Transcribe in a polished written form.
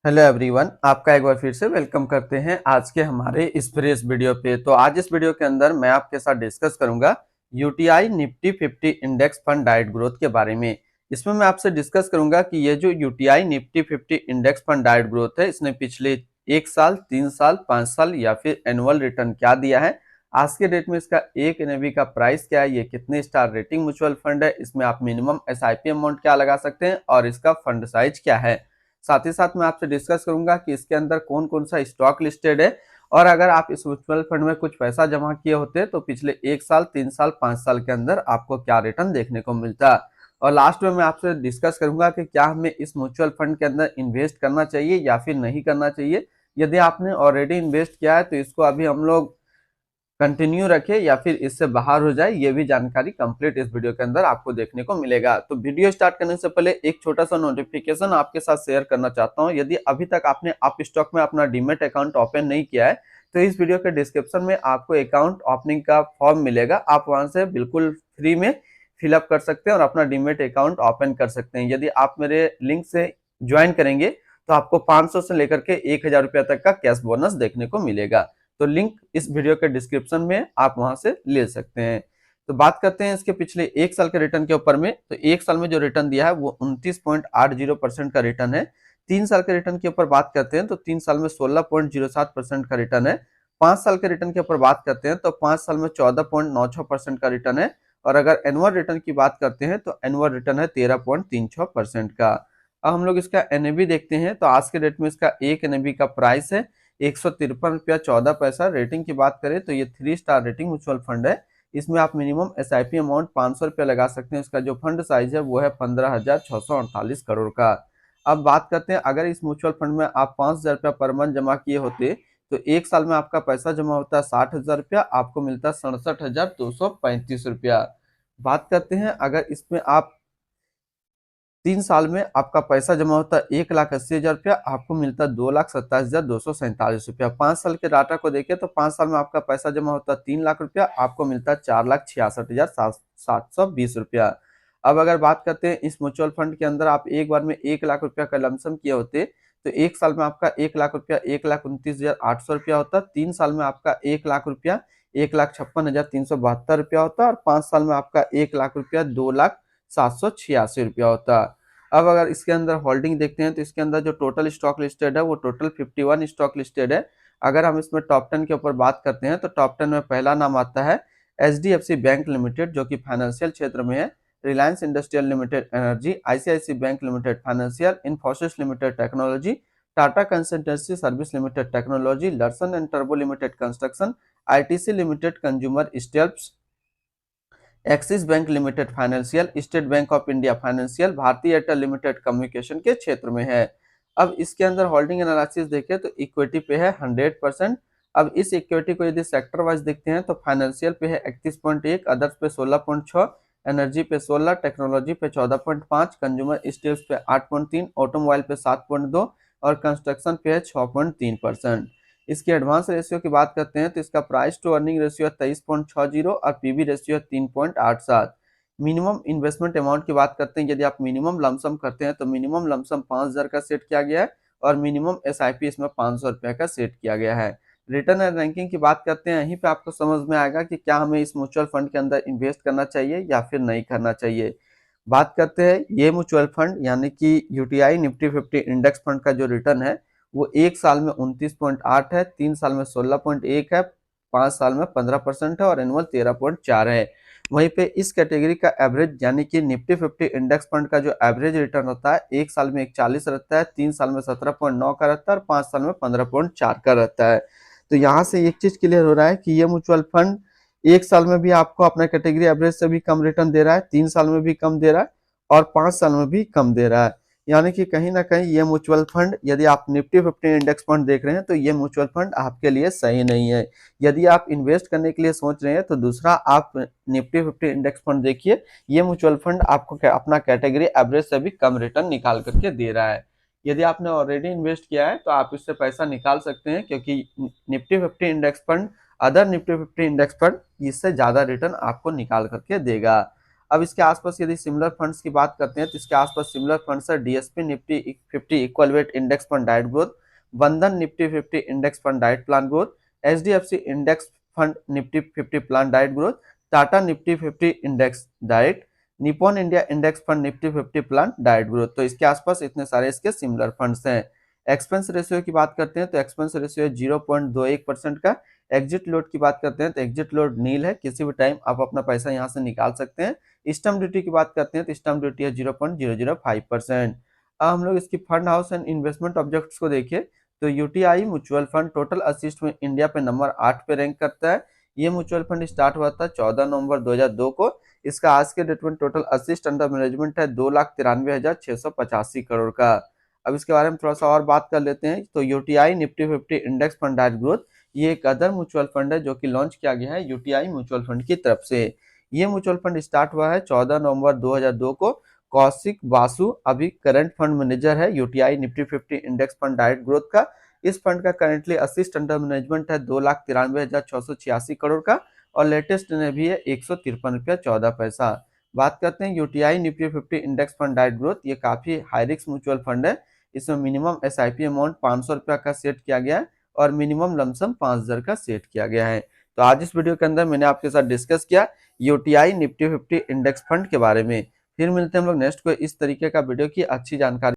Hello everyone, आपका एक बार फिर से वेलकम करते हैं आज के हमारे इस फ्रेश वीडियो पे। तो आज इस वीडियो के अंदर मैं आपके साथ डिस्कस करूंगा यूटीआई निफ्टी 50 इंडेक्स फंड डाइट ग्रोथ के बारे में। इसमें मैं आपसे डिस्कस करूंगा कि ये जो यूटीआई निफ्टी 50 इंडेक्स फंड डाइट ग्रोथ है, इसने पिछले 1 साल, 3 साल, 5 साल या फिर एनुअल रिटर्न क्या दिया है, आज के डेट में इसका एक एनएवी का प्राइस क्या है, ये कितने स्टार रेटिंग म्यूचुअल फंड है, इसमें आप मिनिमम एसआईपी अमाउंट क्या लगा सकते हैं और इसका फंड साइज क्या है। साथ ही साथ मैं आपसे डिस्कस करूंगा कि इसके अंदर कौन कौन सा स्टॉक लिस्टेड है और अगर आप इस म्यूचुअल फंड में कुछ पैसा जमा किए होते तो पिछले 1 साल, 3 साल, 5 साल के अंदर आपको क्या रिटर्न देखने को मिलता। और लास्ट में मैं आपसे डिस्कस करूंगा कि क्या हमें इस म्यूचुअल फंड के अंदर इन्वेस्ट करना चाहिए या फिर नहीं करना चाहिए। यदि आपने ऑलरेडी इन्वेस्ट किया है तो इसको अभी हम लोग कंटिन्यू रखे या फिर इससे बाहर हो जाए, ये भी जानकारी कंप्लीट इस वीडियो के अंदर आपको देखने को मिलेगा। तो वीडियो स्टार्ट करने से पहले एक छोटा सा नोटिफिकेशन आपके साथ शेयर करना चाहता हूं। यदि अभी तक आपने आप स्टॉक में अपना डीमेट अकाउंट ओपन नहीं किया है तो इस वीडियो के डिस्क्रिप्शन में आपको अकाउंट ओपनिंग का फॉर्म मिलेगा, आप वहां से बिल्कुल फ्री में फिलअप कर सकते हैं और अपना डीमेट अकाउंट ओपन कर सकते हैं। यदि आप मेरे लिंक से ज्वाइन करेंगे तो आपको 500 से लेकर के 1000 रुपया तक का कैश बोनस देखने को मिलेगा। तो लिंक इस वीडियो के डिस्क्रिप्शन में आप वहां से ले सकते हैं। तो बात करते हैं इसके पिछले 1 साल के रिटर्न के ऊपर में। तो 1 साल में जो रिटर्न दिया है वो 29.80% का रिटर्न है। 3 साल के रिटर्न के ऊपर बात करते हैं तो 3 साल में 16.07% का रिटर्न है। 5 साल के रिटर्न के ऊपर बात करते हैं तो 5 साल में 14.96% का रिटर्न है। और अगर एनुअल रिटर्न की बात करते हैं तो एनुअल रिटर्न है 13.36% का। अब हम लोग इसका एनएवी देखते हैं तो आज के डेट में इसका एक एनएवी का प्राइस है 153 रुपया 14 पैसा। रेटिंग की बात करें तो ये 3 स्टार रेटिंग म्यूचुअल फंड है। इसमें आप मिनिमम एसआईपी अमाउंट 500 रुपया लगा सकते हैं। इसका जो फंड साइज है वो है 15,648 करोड़ का। अब बात करते हैं, अगर इस म्यूचुअल फंड में आप 5,000 रुपया पर मंथ जमा किए होते तो 1 साल में आपका पैसा जमा होता है 60,000 रुपया, आपको मिलता 67,235 रुपया। बात करते हैं, अगर इसमें आप 3 साल में आपका पैसा जमा होता है 1,80,000 रुपया, आपको मिलता है 2,27,247 रुपया। 5 साल के डाटा को देखें तो 5 साल में आपका पैसा जमा होता है 3 लाख रुपया, आपको मिलता है 4,66,720 रुपया। अब अगर बात करते हैं इस म्यूचुअल फंड के अंदर आप एक बार में 1 लाख रुपया का लमसम किए होते तो 1 साल में आपका 1 लाख रुपया 1,29,800 रुपया होता। 3 साल में आपका 1 लाख रुपया 1,56,372 रुपया होता और 5 साल में आपका 1 लाख रुपया 2,786 रुपया होता। अब अगर इसके अंदर होल्डिंग देखते हैं तो इसके अंदर जो टोटल स्टॉक लिस्टेड है वो टोटल 51 स्टॉक लिस्टेड है। अगर हम इसमें टॉप 10 के ऊपर बात करते हैं तो टॉप 10 में पहला नाम आता है एचडीएफसी बैंक लिमिटेड जो कि फाइनेंशियल क्षेत्र में है। Reliance industrial limited energy, ICIC bank limited financial, Infosys limited technology, Tata consultancy service limited technology, Larsen and टर्बो limited construction, ITC limited consumer staples, Axis bank limited financial, state bank of India financial, Bharti Airtel limited communication के क्षेत्र में है। अब इसके अंदर holding analysis देखें तो इक्विटी पे है 100%। अब इस इक्विटी को यदि सेक्टर वाइज देखते हैं तो फाइनेंशियल पे है 31.1, अदर्स पे 16.6, एनर्जी पे 16, टेक्नोलॉजी पे 14.5, कंज्यूमर स्टेल्स पे 8.3, ऑटोमोबाइल पे 7.2 और कंस्ट्रक्शन पे है 6.3%। इसकी एडवांस रेशियो की बात करते हैं तो इसका प्राइस टू अर्निंग रेशियो है 23.60 और पीबी रेशियो है 3.87। मिनिमम इन्वेस्टमेंट अमाउंट की बात करते हैं, यदि आप मिनिमम लमसम करते हैं तो मिनिमम लमसम 5,000 का सेट किया गया है और मिनिमम एसआईपी इसमें 500 रुपया का सेट किया गया है। रिटर्न एंड रैंकिंग की बात करते हैं, यहीं पे आपको समझ में आएगा कि क्या हमें इस म्यूचुअल फंड के अंदर इन्वेस्ट करना चाहिए या फिर नहीं करना चाहिए। बात करते हैं ये म्यूचुअल फंड यानी कि यूटीआई निफ्टी 50 इंडेक्स फंड का जो रिटर्न है वो 1 साल में 29.8 है, 3 साल में 16.1 है, 5 साल में 15% है और एनुअल 13.4 है। वहीं पे इस कैटेगरी का एवरेज यानी कि निफ्टी 50 इंडेक्स फंड का जो एवरेज रिटर्न होता है 1 साल में 41 रहता है, 3 साल में 17.9 का रहता है और 5 साल में 15.4 का रहता है। तो यहाँ से एक चीज क्लियर हो रहा है कि ये म्यूचुअल फंड 1 साल में भी आपको अपना कैटेगरी एवरेज से भी कम रिटर्न दे रहा है, 3 साल में भी कम दे रहा है और 5 साल में भी कम दे रहा है। यानी कि कहीं ना कहीं ये म्यूचुअल फंड, यदि आप निफ्टी 50 इंडेक्स फंड देख रहे हैं तो ये म्यूचुअल फंड आपके लिए सही नहीं है। यदि आप इन्वेस्ट करने के लिए सोच रहे हैं तो दूसरा आप निफ्टी 50 इंडेक्स फंड देखिए, ये म्यूचुअल फंड आपको अपना कैटेगरी एवरेज से भी कम रिटर्न निकाल करके दे रहा है। यदि आपने ऑलरेडी इन्वेस्ट किया है तो आप इससे पैसा निकाल सकते हैं क्योंकि Nifty 50 index fund, other Nifty 50 index fund इससे ज्यादा रिटर्न आपको निकाल करके देगा। अब इसके आसपास यदि सिमिलर फंड्स की बात करते हैं तो इसके आसपास सिमिलर फंड्स है DSP Nifty 50 equal weight index fund डाइट growth, Bandhan Nifty 50 index fund डाइट plan growth, HDFC index fund Nifty 50 plan डाइट ग्रोथ, टाटा निफ्टी 50 इंडेक्स डाइट, Nippon India index fund Nifty 50 plan डाइट ग्रोथ। तो इसके आसपास इतने सारे इसके सिमिलर फंड्स हैं। एक्सपेंस रेशियो की बात करते हैं तो एक्सपेंस रेशियो 0.21% का। एग्जिट लोड की बात करते हैं तो एग्जिट लोड नील है, किसी भी टाइम आप अपना पैसा यहाँ से निकाल सकते हैं। स्टैम्प ड्यूटी की बात करते हैं तो स्टैम्प ड्यूटी है 0.005%। अब हम लोग इसकी fund house and investment objects को देखिए तो UTI mutual fund total assist में इंडिया पे नंबर 8 पे रैंक करता है। ये म्यूचुअल फंड स्टार्ट हुआ था 14 नवंबर 2002 को। इसका आज के डेट में टोटल असिस्ट अंडर मैनेजमेंट है 2,93,685 करोड़ का। अब इसके बारे में थोड़ा सा और बात कर लेते हैं तो यूटीआई निफ्टी 50 इंडेक्स फंड डाइट ग्रोथ ये एक अदर म्यूचुअल फंड है जो कि लॉन्च किया गया है यूटीआई म्यूचुअल फंड की तरफ से। ये म्यूचुअल फंड स्टार्ट हुआ है 14 नवंबर 2002 को। कौशिक बासु अभी करंट फंड मैनेजर है यूटीआई निफ्टी 50 इंडेक्स फंड डाइट ग्रोथ का। इस फंड का करेंटली असिस्ट अंडर मैनेजमेंट है 2,93,686 करोड़ का और लेटेस्ट ने भी है 153 रुपया 14 पैसा। बात करते हैं यूटीआई निफ्टी 50 इंडेक्स फंड डाइट ग्रोथ, ये काफी हाई रिस्क म्यूचुअल फंड है। इसमें मिनिमम एसआईपी अमाउंट 500 रुपया का सेट किया गया है और मिनिमम लमसम 5,000 का सेट किया गया है। तो आज इस वीडियो के अंदर मैंने आपके साथ डिस्कस किया यूटीआई निफ्टी 50 इंडेक्स फंड के बारे में। फिर मिलते हैं हम लोग नेक्स्ट को इस तरीके का वीडियो की अच्छी जानकारी